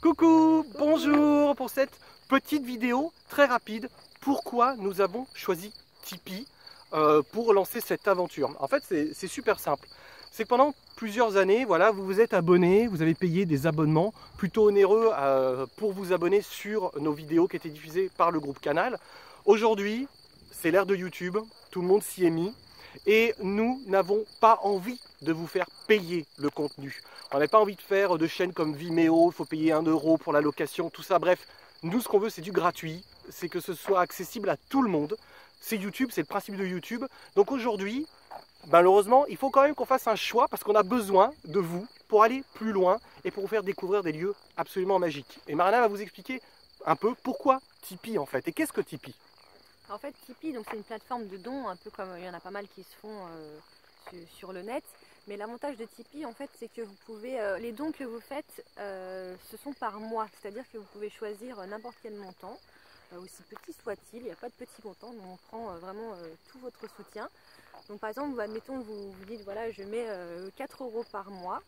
Coucou, bonjour pour cette petite vidéo très rapide. Pourquoi nous avons choisi Tipeee pour lancer cette aventure? En fait, c'est super simple. C'est que pendant plusieurs années, voilà, vous vous êtes abonné, vous avez payé des abonnements plutôt onéreux pour vous abonner sur nos vidéos qui étaient diffusées par le groupe Canal. Aujourd'hui, c'est l'ère de YouTube, tout le monde s'y est mis. Et nous n'avons pas envie de vous faire payer le contenu. On n'a pas envie de faire de chaînes comme Vimeo, il faut payer 1 € pour la location, tout ça. Bref, nous ce qu'on veut c'est du gratuit, c'est que ce soit accessible à tout le monde. C'est YouTube, c'est le principe de YouTube. Donc aujourd'hui, malheureusement, il faut quand même qu'on fasse un choix parce qu'on a besoin de vous pour aller plus loin et pour vous faire découvrir des lieux absolument magiques. Et Marina va vous expliquer un peu pourquoi Tipeee en fait. Et qu'est-ce que Tipeee ? En fait, Tipeee, c'est une plateforme de dons, un peu comme il y en a pas mal qui se font sur le net. Mais l'avantage de Tipeee, en fait, c'est que vous pouvez, les dons que vous faites, ce sont par mois. C'est-à-dire que vous pouvez choisir n'importe quel montant, aussi petit soit-il. Il n'y a pas de petit montant, donc on prend vraiment tout votre soutien. Donc par exemple, admettons, vous dites, voilà, je mets 4 € par mois.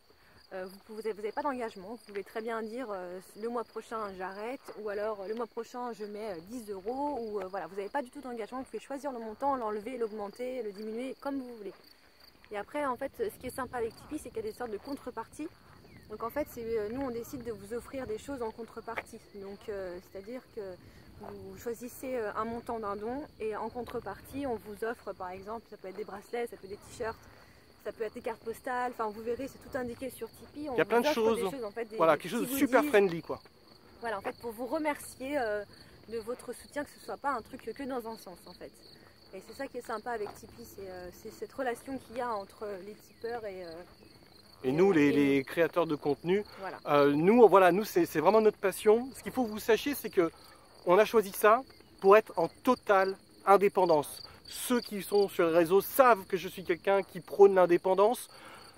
Vous n'avez pas d'engagement, vous pouvez très bien dire le mois prochain j'arrête, ou alors le mois prochain je mets 10 €, ou voilà, vous n'avez pas du tout d'engagement, vous pouvez choisir le montant, l'enlever, l'augmenter, le diminuer comme vous voulez. Et après en fait ce qui est sympa avec Tipeee c'est qu'il y a des sortes de contreparties. Donc en fait nous on décide de vous offrir des choses en contrepartie. Donc c'est-à-dire que vous choisissez un montant d'un don et en contrepartie on vous offre par exemple, ça peut être des bracelets, ça peut être des t-shirts, ça peut être des cartes postales, enfin vous verrez, c'est tout indiqué sur Tipeee. Il y a plein de choses, en fait, voilà, quelque chose de super friendly quoi. Voilà, en fait pour vous remercier de votre soutien, que ce soit pas un truc que dans un sens en fait. Et c'est ça qui est sympa avec Tipeee, c'est cette relation qu'il y a entre les tipeurs et nous les créateurs de contenu. Voilà. Nous c'est vraiment notre passion. Ce qu'il faut que vous sachiez c'est que on a choisi ça pour être en totale indépendance. Ceux qui sont sur les réseaux savent que je suis quelqu'un qui prône l'indépendance,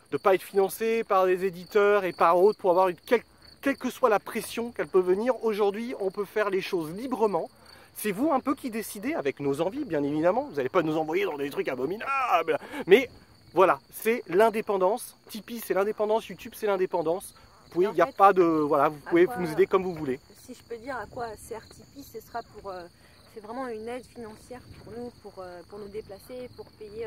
de ne pas être financé par des éditeurs et par autres pour avoir quelle que soit la pression qu'elle peut venir. Aujourd'hui, on peut faire les choses librement. C'est vous un peu qui décidez, avec nos envies bien évidemment. Vous n'allez pas nous envoyer dans des trucs abominables. Mais voilà, c'est l'indépendance. Tipeee c'est l'indépendance, YouTube c'est l'indépendance. Vous pouvez, vous pouvez nous aider comme vous voulez. Si je peux dire à quoi sert Tipeee, ce sera pour... c'est vraiment une aide financière pour nous, pour nous déplacer, pour payer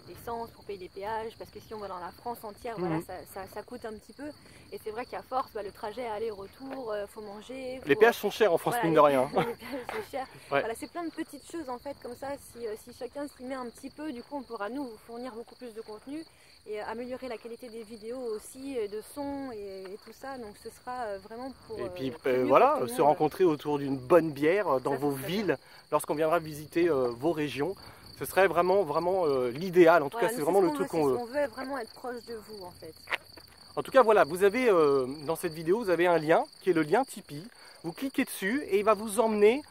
l'essence, pour payer les péages, parce que si on va dans la France entière, voilà, ça coûte un petit peu. Et c'est vrai qu'à force, le trajet aller-retour, faut manger. Les péages sont chers en France, mine de rien. Les péages sont chers. Ouais. Voilà, c'est plein de petites choses en fait, comme ça, si chacun s'y met un petit peu, du coup on pourra nous vous fournir beaucoup plus de contenu et améliorer la qualité des vidéos aussi, de son et tout ça. Donc ce sera vraiment pour... Et puis voilà, se rencontrer autour d'une bonne bière dans vos villes, lorsqu'on viendra visiter vos régions. Ce serait vraiment l'idéal. En tout cas, c'est vraiment le truc qu'on veut. On veut vraiment être proche de vous en fait. En tout cas, voilà, vous avez dans cette vidéo, vous avez un lien qui est le lien Tipeee. Vous cliquez dessus et il va vous emmener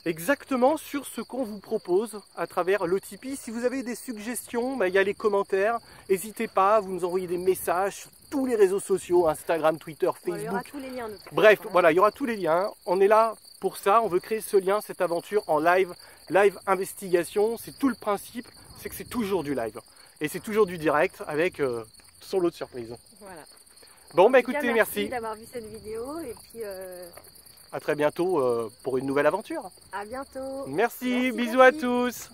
exactement sur ce qu'on vous propose à travers le Tipeee. Si vous avez des suggestions, il y a les commentaires. N'hésitez pas, vous nous envoyez des messages sur tous les réseaux sociaux, Instagram, Twitter, Facebook. Il y aura tous les liens. Bref, voilà, il y aura tous les liens. On est là pour ça. On veut créer ce lien, cette aventure en live investigation. C'est tout le principe, c'est que c'est toujours du live. Et c'est toujours du direct avec son lot de surprises. Voilà. Bon, écoutez, merci d'avoir vu cette vidéo et puis à très bientôt pour une nouvelle aventure. À bientôt. Merci, bisous à tous.